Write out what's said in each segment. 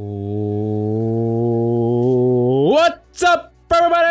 What's up, everybody?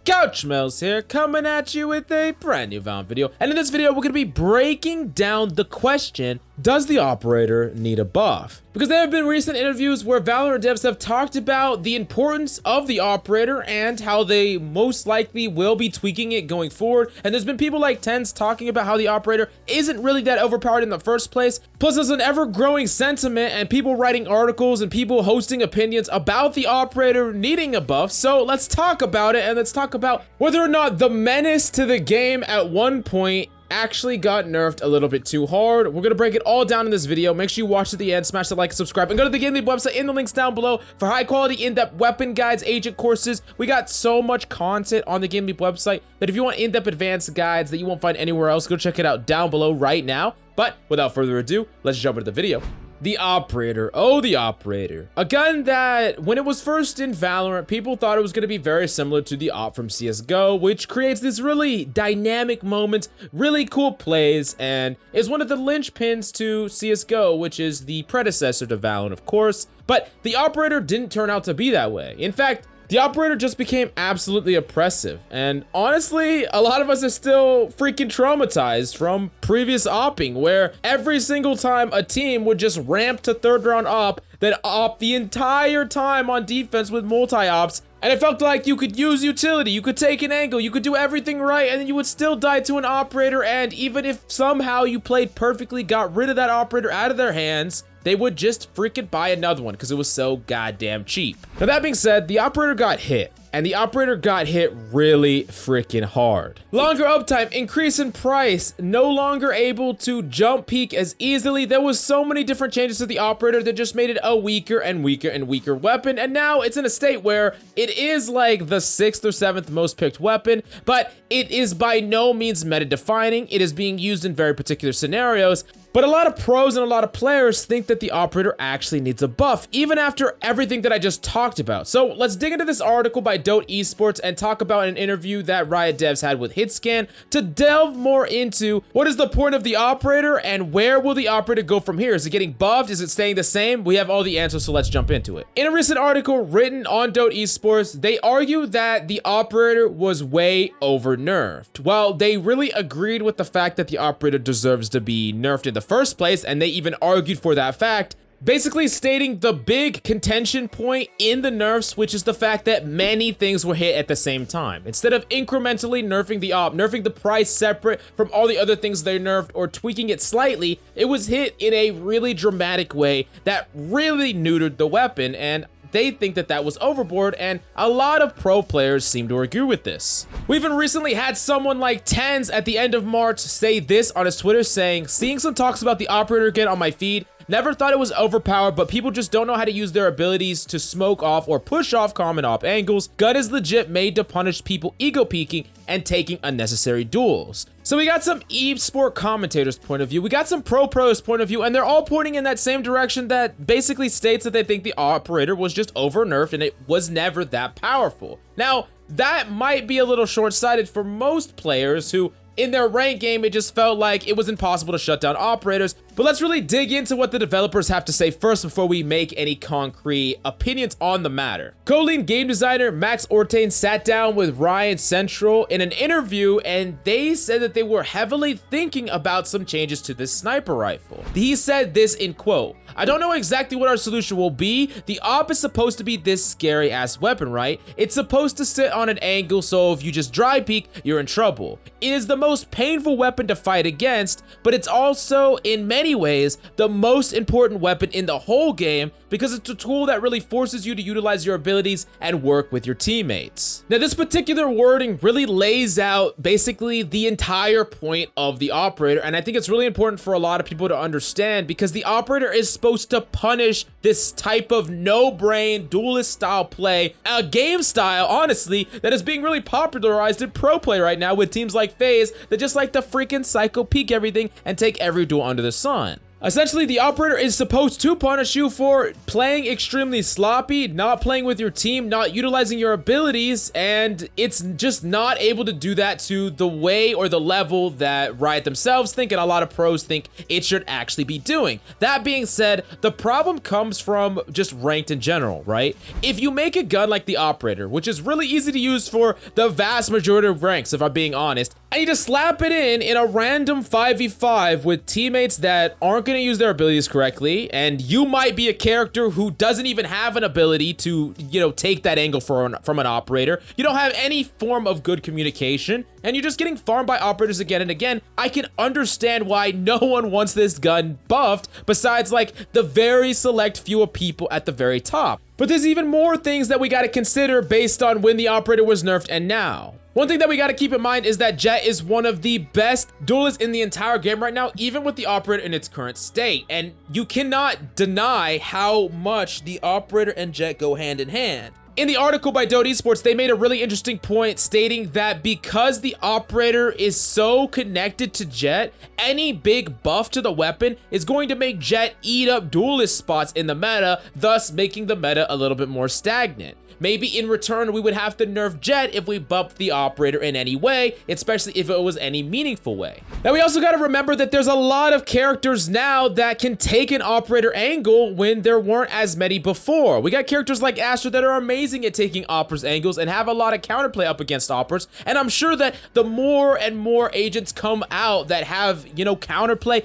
Couch Mel's here, coming at you with a brand new Valorant video. And in this video, we're going to be breaking down the question, does the operator need a buff? Because there have been recent interviews where Valorant devs have talked about the importance of the operator and how they most likely will be tweaking it going forward. And there's been people like Tens talking about how the operator isn't really that overpowered in the first place. Plus, there's an ever-growing sentiment and people writing articles and people hosting opinions about the operator needing a buff. So let's talk about it, and let's talk about whether or not the menace to the game at one point actually got nerfed a little bit too hard. We're gonna break it all down in this video. Make sure you watch to the end, smash the like and subscribe, and go to the GameLeap website in the links down below for high quality in-depth weapon guides, agent courses. We got so much content on the GameLeap website that if you want in-depth advanced guides that you won't find anywhere else, go check it out down below right now. But without further ado, let's jump into the video. The operator. Oh, the operator. A gun that, when it was first in Valorant, people thought it was going to be very similar to the op from CSGO, which creates these really dynamic moments, really cool plays, and is one of the linchpins to CSGO, which is the predecessor to Valorant, of course. But the operator didn't turn out to be that way. In fact, the operator just became absolutely oppressive, and honestly, a lot of us are still freaking traumatized from previous opping, where every single time a team would just ramp to third round op, then op the entire time on defense with multi-ops, and it felt like you could use utility, you could take an angle, you could do everything right, and then you would still die to an operator, and even if somehow you played perfectly, got rid of that operator out of their hands, they would just freaking buy another one because it was so goddamn cheap. Now that being said, the operator got hit, and the operator got hit really freaking hard. Longer uptime, increase in price, no longer able to jump peek as easily. There was so many different changes to the operator that just made it a weaker and weaker and weaker weapon, and now it's in a state where it is like the 6th or 7th most picked weapon, but it is by no means meta defining. It is being used in very particular scenarios. But a lot of pros and a lot of players think that the operator actually needs a buff, even after everything that I just talked about. So let's dig into this article by Dote Esports and talk about an interview that Riot Devs had with Hitscan to delve more into what is the point of the operator and where will the operator go from here? Is it getting buffed? Is it staying the same? We have all the answers, so let's jump into it. In a recent article written on Dote Esports, they argue that the operator was way over nerfed. Well, they really agreed with the fact that the operator deserves to be nerfed in the first place, and they even argued for that fact, basically stating the big contention point in the nerfs, which is the fact that many things were hit at the same time. Instead of incrementally nerfing the op, nerfing the price separate from all the other things they nerfed or tweaking it slightly, it was hit in a really dramatic way that really neutered the weapon, and they think that that was overboard, and a lot of pro players seem to agree with this. We even recently had someone like Tens at the end of March say this on his Twitter, saying, "Seeing some talks about the operator again on my feed. Never thought it was overpowered, but people just don't know how to use their abilities to smoke off or push off common op angles. Gun is legit made to punish people ego peeking and taking unnecessary duels." So we got some eSport commentators' point of view, we got some pros' point of view, and they're all pointing in that same direction that basically states that they think the operator was just over nerfed and it was never that powerful. Now, that might be a little short-sighted for most players who, in their ranked game, it just felt like it was impossible to shut down operators. But let's really dig into what the developers have to say first before we make any concrete opinions on the matter. Co-lead game designer Max Ortain sat down with Ryan Central in an interview, and they said that they were heavily thinking about some changes to this sniper rifle. He said this in quote, "I don't know exactly what our solution will be. The op is supposed to be this scary ass weapon, right? It's supposed to sit on an angle, so if you just dry peek, you're in trouble. It is the most painful weapon to fight against, but it's also, in many ways, the most important weapon in the whole game because it's a tool that really forces you to utilize your abilities and work with your teammates." Now, this particular wording really lays out basically the entire point of the operator, and I think it's really important for a lot of people to understand because the operator is supposed to punish this type of no-brain duelist style play, a game style, honestly, that is being really popularized in pro play right now with teams like FaZe that just like to freaking psycho peek everything and take every duel under the sun. Essentially, the operator is supposed to punish you for playing extremely sloppy, not playing with your team, not utilizing your abilities, and it's just not able to do that to the way or the level that Riot themselves think and a lot of pros think it should actually be doing. That being said, the problem comes from just ranked in general, right? If you make a gun like the operator, which is really easy to use for the vast majority of ranks, if I'm being honest, and you just slap it in a random 5v5 with teammates that aren't going to use their abilities correctly, and you might be a character who doesn't even have an ability to, take that angle from an operator. You don't have any form of good communication, and you're just getting farmed by operators again and again. I can understand why no one wants this gun buffed, besides like the very select few of people at the very top. But there's even more things that we got to consider based on when the operator was nerfed and now. One thing that we got to keep in mind is that Jett is one of the best duelists in the entire game right now, even with the operator in its current state. And you cannot deny how much the operator and Jett go hand in hand. In the article by Dota Esports, they made a really interesting point stating that because the operator is so connected to Jett, any big buff to the weapon is going to make Jett eat up duelist spots in the meta, thus making the meta a little bit more stagnant. Maybe in return, we would have to nerf Jett if we buffed the operator in any way, especially if it was any meaningful way. Now, we also got to remember that there's a lot of characters now that can take an operator angle when there weren't as many before. We got characters like Astra that are amazing at taking operas angles and have a lot of counterplay up against operas, and I'm sure that the more and more agents come out that have, counterplay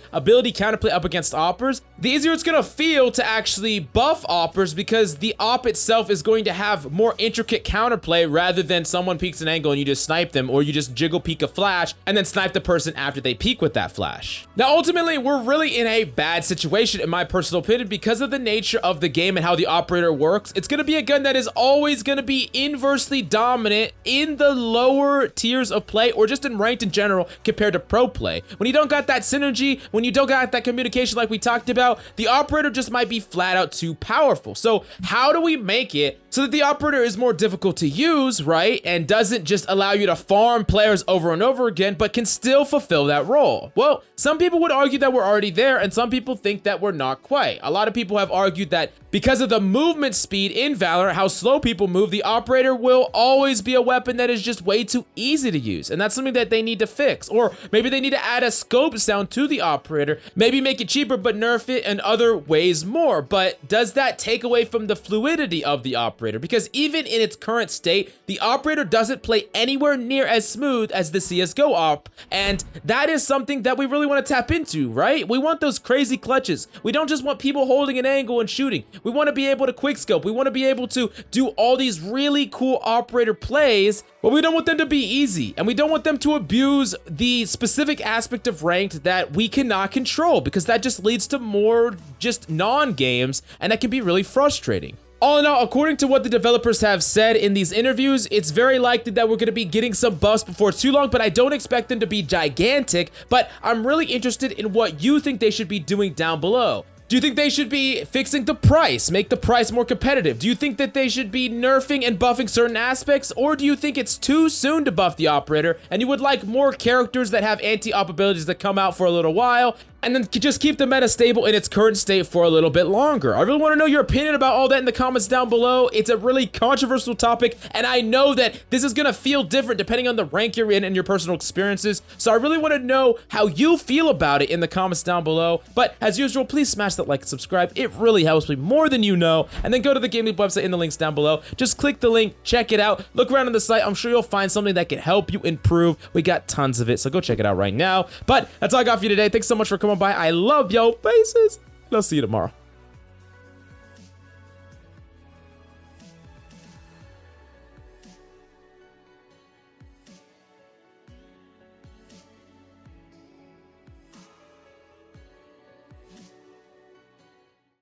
up against operas, the easier it's gonna feel to actually buff operas because the op itself is going to have more intricate counterplay rather than someone peeks an angle and you just snipe them, or you just jiggle peek a flash and then snipe the person after they peek with that flash. Now, ultimately, we're really in a bad situation in my personal opinion because of the nature of the game and how the operator works. It's gonna be a gun that is always gonna be inversely dominant in the lower tiers of play or just in ranked in general compared to pro play. When you don't got that synergy, when you don't got that communication like we talked about, the operator just might be flat out too powerful. So how do we make it so that the operator is more difficult to use, right? And doesn't just allow you to farm players over and over again, but can still fulfill that role? Well, some people would argue that we're already there, and some people think that we're not quite. A lot of people have argued that because of the movement speed in Valorant, how slow people move, the operator will always be a weapon that is just way too easy to use. And that's something that they need to fix. Or maybe they need to add a scope sound to the operator, maybe make it cheaper, but nerf it in other ways more. But does that take away from the fluidity of the operator? Because even in its current state, the operator doesn't play anywhere near as smooth as the CSGO op. And that is something that we really want to tap into, right? We want those crazy clutches. We don't just want people holding an angle and shooting. We want to be able to quickscope. We want to be able to do all these really cool operator plays, but we don't want them to be easy. And we don't want them to abuse the specific aspect of ranked that we cannot control, because that just leads to more just non-games, and that can be really frustrating. All in all, according to what the developers have said in these interviews, it's very likely that we're going to be getting some buffs before too long, but I don't expect them to be gigantic. But I'm really interested in what you think they should be doing down below. Do you think they should be fixing the price, make the price more competitive? Do you think that they should be nerfing and buffing certain aspects? Or do you think it's too soon to buff the operator and you would like more characters that have anti-op abilities that come out for a little while and then just keep the meta stable in its current state for a little bit longer? I really want to know your opinion about all that in the comments down below. It's a really controversial topic, and I know that this is going to feel different depending on the rank you're in and your personal experiences. So I really want to know how you feel about it in the comments down below. But as usual, please smash that like and subscribe. It really helps me more than you know. And then go to the GameLeap website in the links down below. Just click the link, check it out, look around on the site. I'm sure you'll find something that can help you improve. We got tons of it, so go check it out right now. But that's all I got for you today. Thanks so much for coming by. I love your faces. I'll see you tomorrow.